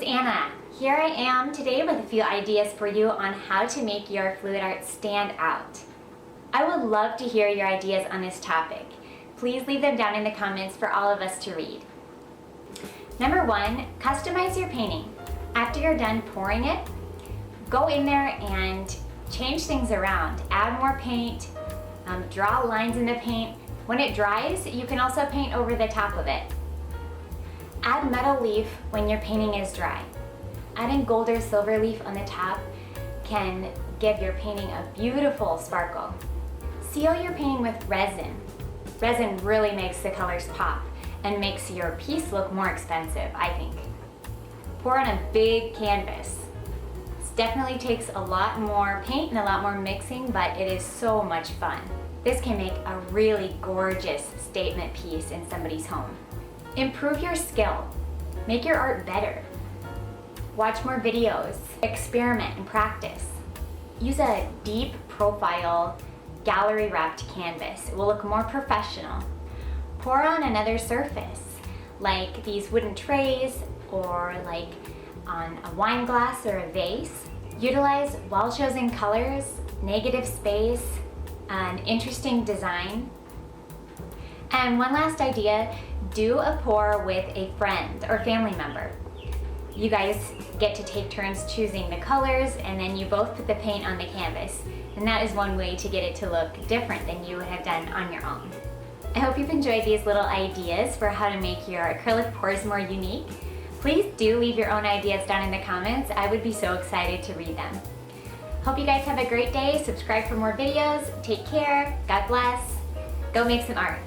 Anna. Here I am today with a few ideas for you on how to make your fluid art stand out. I would love to hear your ideas on this topic. Please leave them down in the comments for all of us to read. Number 1, customize your painting. After you're done pouring it, go in there and change things around. Add more paint, draw lines in the paint. When it dries, you can also paint over the top of it. Add metal leaf when your painting is dry. Adding gold or silver leaf on the top can give your painting a beautiful sparkle. Seal your painting with resin. Resin really makes the colors pop and makes your piece look more expensive, I think. Pour on a big canvas. This definitely takes a lot more paint and a lot more mixing, but it is so much fun. This can make a really gorgeous statement piece in somebody's home. Improve your skill. Make your art better. Watch more videos. Experiment and practice. Use a deep profile gallery wrapped canvas. It will look more professional. Pour on another surface, like these wooden trays or like on a wine glass or a vase. Utilize well-chosen colors, negative space, an interesting design. And one last idea, do a pour with a friend or family member. You guys get to take turns choosing the colors, and then you both put the paint on the canvas. And that is one way to get it to look different than you would have done on your own. I hope you've enjoyed these little ideas for how to make your acrylic pours more unique. Please do leave your own ideas down in the comments. I would be so excited to read them. Hope you guys have a great day. Subscribe for more videos. Take care. God bless. Go make some art.